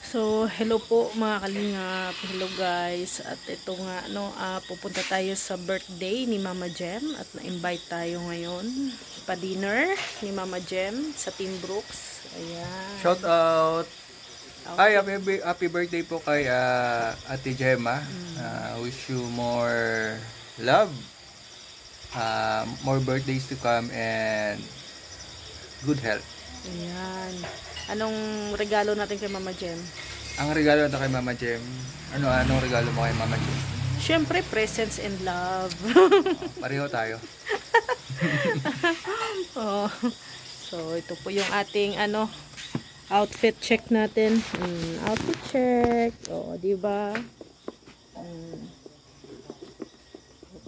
So, hello po mga kalingap. Hello guys. At ito nga, pupunta tayo sa birthday ni Mama Jem. At na-invite tayo ngayon pa-dinner ni Mama Jem sa Team Brooks. Ayan. Shout out! Hi, happy birthday po kay Ate Gemma. Wish you more love, more birthdays to come, and good health. Ayan. Anong regalo natin kay Mama Jem? Ang regalo natin kay Mama Jem, anong regalo mo kay Mama Jem? Siyempre, presents and love. Pareho tayo. Oh. So, ito po yung ating outfit check natin. Outfit check. Oh, di ba?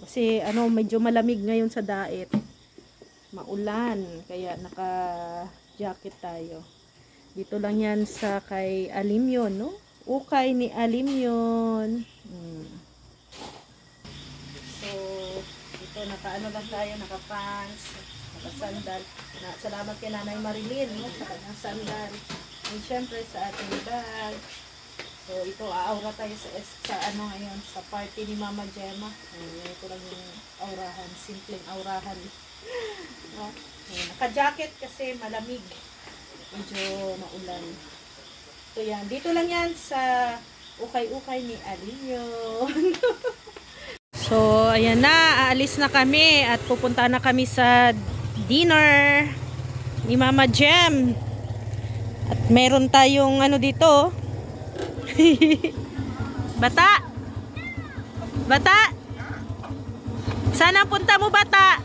Kasi medyo malamig ngayon sa daet. Maulan, kaya naka-jacket tayo. Dito lang yan sa kay Alimyon, no? Ukay ni Alimyon. So, ito naka-lang tayo, naka-pants, naka-sandal. Salamat kay Nanay Marilyn, no? Sa kanyang sandal. And syempre sa ating bag. So, ito aura tayo sa ngayon, sa party ni Mama Gemma. Ito lang yung aurahan, simpleng aurahan. No? Naka-jacket kasi malamig. Medyo maulan. So yan, dito lang yan sa ukay-ukay ni Alimyon. So ayan na, aalis na kami at pupunta na kami sa dinner ni Mama Jem. At meron tayong dito. Bata! Bata! Saan ang punta mo, bata?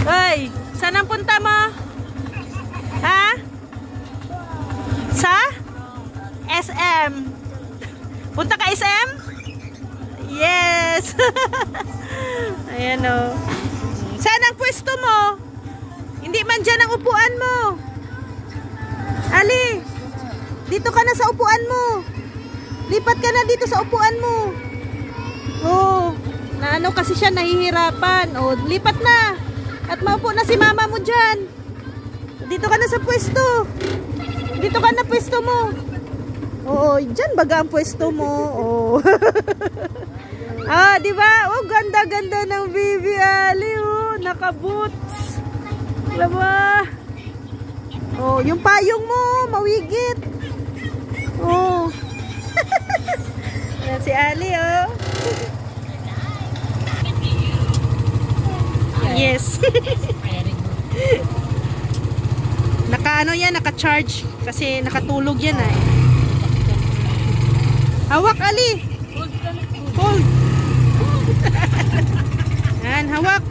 Hoy, saan ang punta mo? Ha? Sa? SM. Punta ka SM? Yes. Ayan o. Saan ang pwesto mo? Hindi man dyan ang upuan mo. Ali, dito ka na sa upuan mo. Lipat ka na dito sa upuan mo. Oh, kasi siya nahihirapan. Oh, lipat na. At maupo na si mama mo dyan. Dito ka na sa pwesto. Dito ka na pwesto mo. Oo, dyan baga ang pwesto mo. Oh. Di ba? Oh, ganda-ganda ng baby Ali. Oh, naka-boots. Laba. Oh, yung payong mo, mawigit. Oh. Yan si Ali, oh. Yes. Naka-charge kasi nakatulog yan ay. Hawak Ali. Hold. Yan, hawak.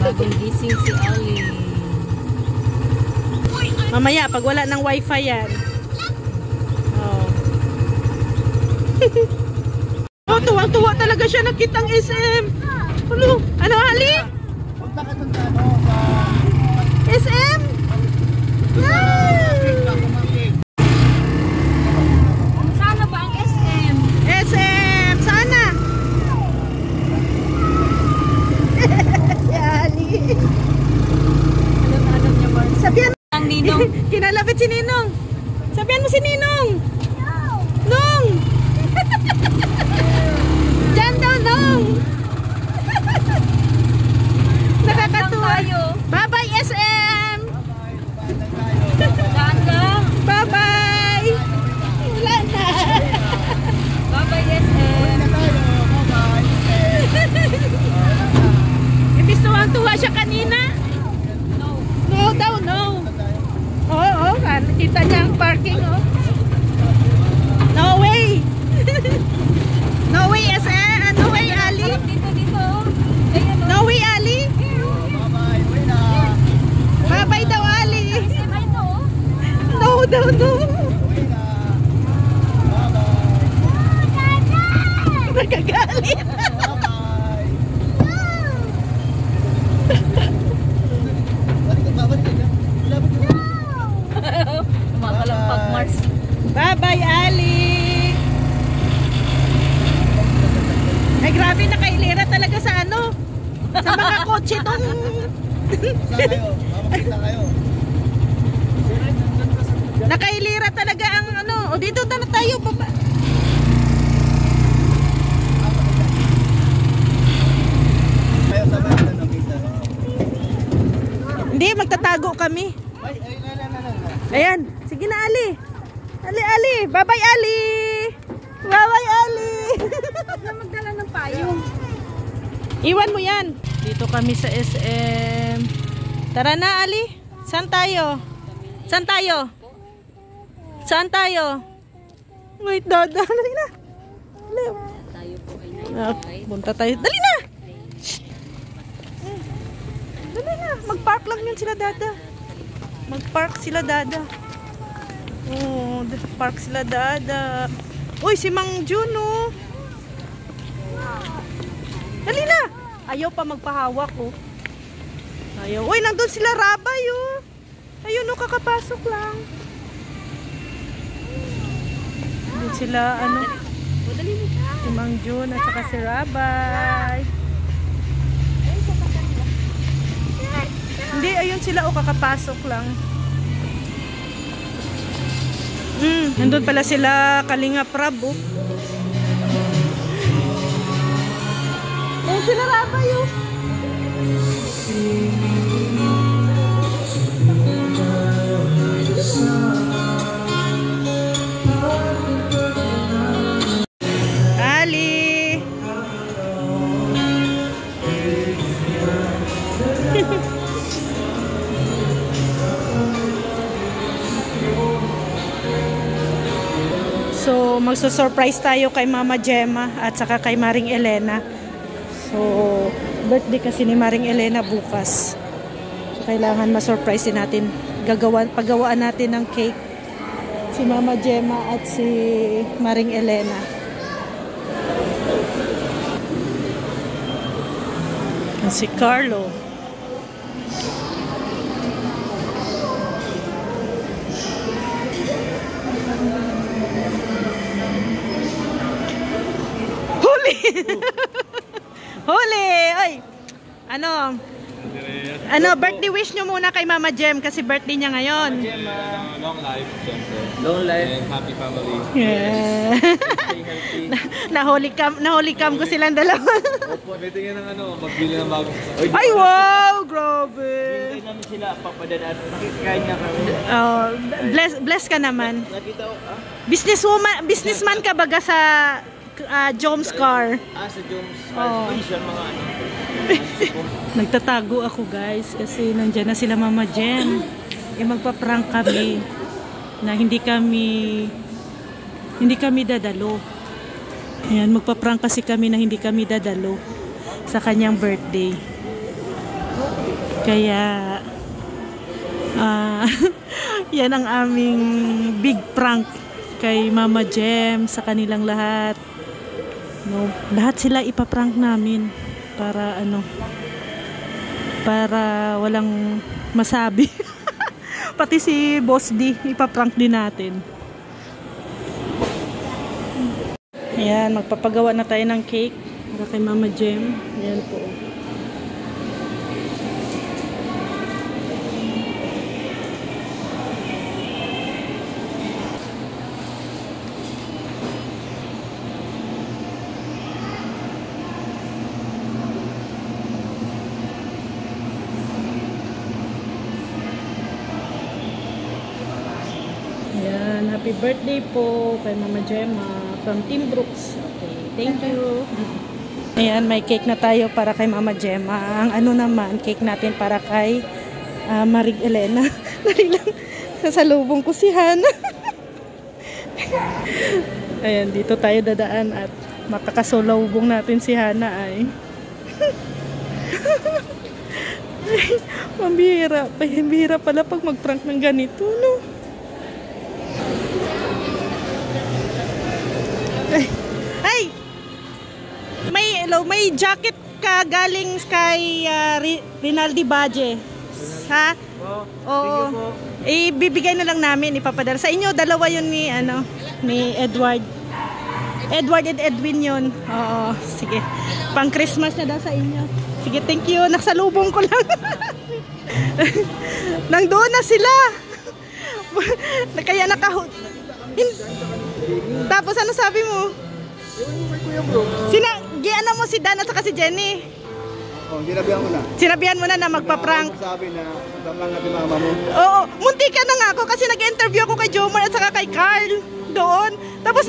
Bagong gising si Ali. Mamaya pag wala ng wifi yan. Oh. Oh, tuwang-tuwa talaga siya nakitang SM. Ano Ali? Punta ka dun sa SM? Sana ba ang SM? SM! Sana! Si Ali. Alam niya ba? Sabihan mo. Ang Ninong. Kinalapit si Ninong. Sabihan mo si Ninong. Nong! Diyan daw, Nong! Nakakatuwa. Bye-bye, SM! Daan lang. Bye-bye! Wala na. Bye-bye SM. Ibig tuwang-tuwa siya kanina. No. No daw, no. Oo, nakita niya ang parking, oh. No way! No way, SM! No way, Ali! Dito. Ayan o. No way, Ali! Bye-bye daw, Ali! SM ay ito o. No daw, no! Nagagalit! Makalampag Mars. Bye-bye, Ali! Ay, grabe, nakailera talaga sa sa mga kotse tong Saan kayo? Mapakita kayo. Nakailira talaga ang ano. O dito na tayo baba. Kayo sabay na ng isa. Hindi, magtatago kami. Ay, Ayan. Sige na, Ali. Ali. Bye-bye, Ali. Bye-bye, Ali. Na magdala ng payong. Iwan mo yan. Dito kami sa SM. Tara na, Ali. Saan tayo? Saan tayo? Saan tayo? Wait, dada. Dali na. Tayo po ay Punta tayo. Dali na! Dali na. Mag-park lang yun sila, dada. Mag-park sila, dada. Oh, park sila, dada. Uy, si Mang Jun, oh. Dali na! Ayaw pa magpahawak, oh. Ayaw. Uy, nandun sila, Rabay, oh. Ayun, oh, kakapasok lang. Nandun sila, ano. Si Mang Jun at saka si Rabay. Hindi, ayun sila, oh, kakapasok lang. Nandun pala sila Kalinga Prab, oh. Ayun sila Rabay, oh. Ali. So, magsusurprise tayo kay Mama Gemma at saka kay Maring Elena. So, birthday kasi ni Maring Elena bukas. So, kailangan ma-surprise din natin. Paggawaan natin ng cake. Si Mama Gemma at si Maring Elena. At si Carlo. Huli! Oy! Ano, birthday wish nyo muna kay Mama Gem kasi birthday niya ngayon. long life, siyempre. Long life. And happy family. Yeah. Stay healthy. Nahuli cam ko silang dalawa. Opo, pwede nga ng magbili ng bagong. Ay, wow! Grabe! Hintay namin sila, papadadaan. Nakikikain nga kami. Oh, bless ka naman. Nakita ko, Businessman ka baga sa Joms Car. Sa Jones. Oh. Siya mga Nagtatago ako guys kasi nandyan na sila Mama Jen. Magpa-prank kami na hindi kami dadalo. Ayan, magpa-prank kasi kami na hindi kami dadalo sa kanyang birthday. Kaya yan ang aming big prank kay Mama Jem sa kanilang lahat. No, lahat sila ipaprank namin para walang masabi. Pati si Boss D ipaprank din natin. Ayan, magpapagawa na tayo ng cake para kay Mama Jem. Ayan po. Happy birthday po kay Mama Gemma from Team Brooks. Okay, thank you. Ayan, may cake na tayo para kay Mama Gemma. Ang ano naman, cake natin para kay Maring Elena. Dali lang, nasalubong ko si Hana. Ayan, dito tayo dadaan at makakasalubong natin si Hana ay. Pambihira pala pag mag-prank ng ganito, no? Ay! May jacket ka galing kay Rinaldi Baje. Ha? Oo. Ibibigay na lang namin, ipapadala. Sa inyo, dalawa yun ni Edward. Edward and Edwin yun. Oo, sige. Pang Christmas na daw sa inyo. Sige, thank you. Nakasalubong ko lang. Nangdoon na sila. Kaya Tapos ano sabi mo? Giano mo si Dan at saka si Jenny? Oh, sinabihan ko na. Sinabihan mo na magpa-prank? Sabi na, tamang natin mama mo. Oo, munti ka na nga ako kasi nag-interview ako kay Jomar at saka kay Carl doon. Tapos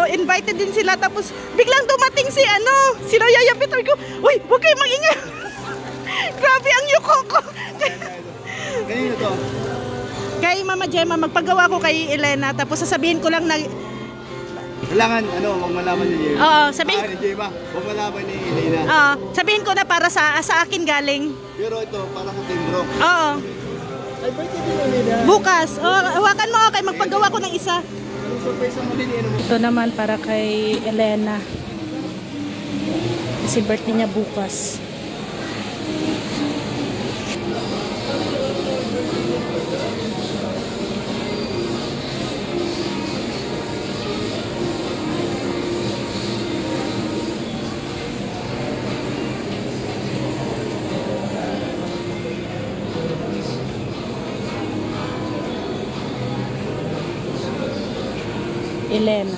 invited din sila. Tapos biglang dumating si Yaya Peter ko. Uy, huwag kayo mag-ingay. Grabe ang yuko ko. Kanino to? Kay Mama Gemma, magpagawa ko kay Elena. Tapos sasabihin ko lang na... Kailangan, huwag malaman ni Gemma. Oo, sabihin... Ni Gemma, huwag malaman ni Elena. Oo, sabihin ko na para sa akin galing. Pero ito, para sa Team Rock. Oo. Ay, birthday din Elena. Bukas. Hawakan mo, okay, magpagawa ko ng isa. Anong surprise mo din, Ito naman para kay Elena. Kasi birthday niya bukas. Elena.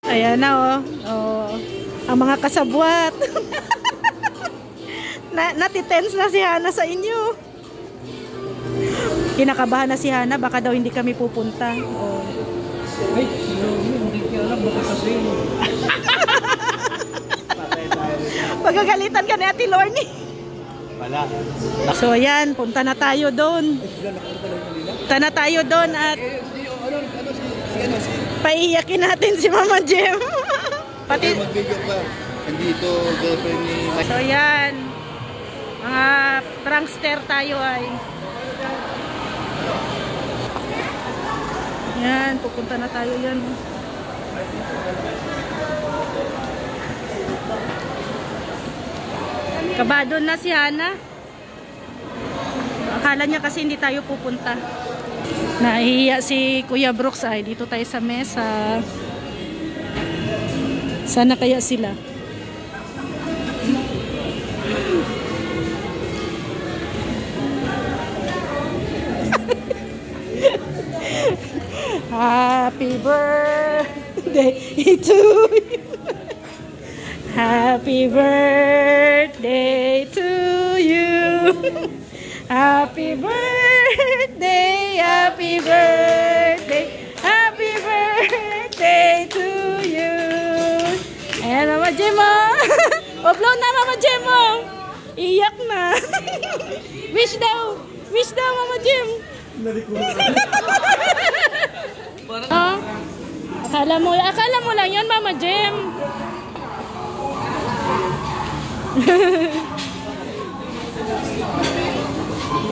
Ayan na ang mga kasabwat. Natitense na si Hana sa inyo. Kinakabahan na si Hana, baka daw hindi kami pupunta. Ay, hindi ko alam, baka kasi. Pagagalitan ka ni Ate Lorne. Wala. So ayan, punta na tayo doon. Punta na tayo doon at paiyakin natin si Mama Jem. Pati mag-video pa. Andito, girlfriend ni Mike. so yan, mga prankster tayo ay. Yan, pupunta na tayo yan. Kabado na si Hana. Akala niya kasi hindi tayo pupunta. Nahihiya si Kuya Brooks ay dito tayo sa mesa. Sana kaya sila. Happy birthday to you. Happy birthday to you. Happy birthday, happy birthday, happy birthday to you. Ayan, Mama Gemma. O, blow na, Mama Gemma. Iyak na. Wish daw. Wish daw, Mama Gem. Oh, akala mo lang yun, Mama Gem.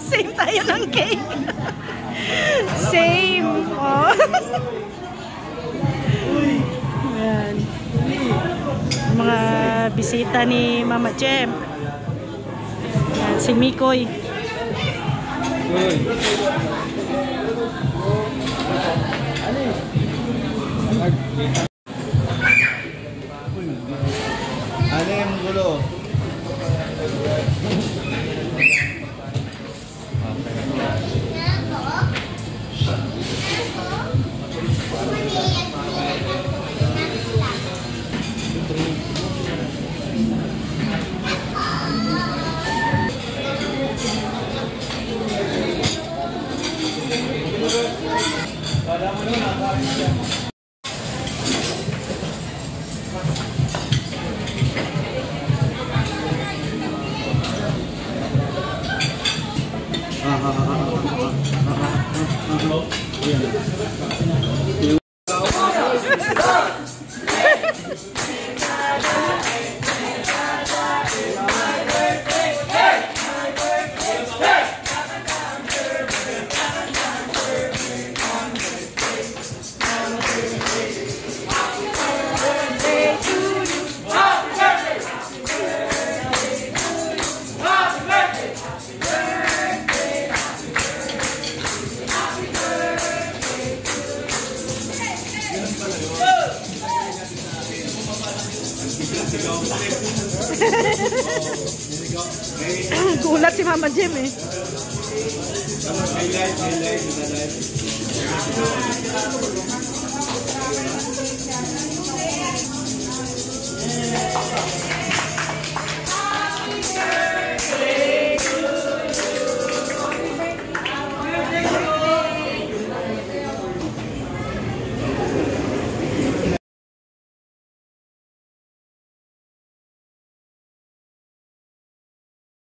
Same tayo ng cake. Same. Oh. Ayan. Mga bisita ni Mama Gem. Ayan, si Mikoy. Ano yung gulo? Kulat si Mama Jem eh.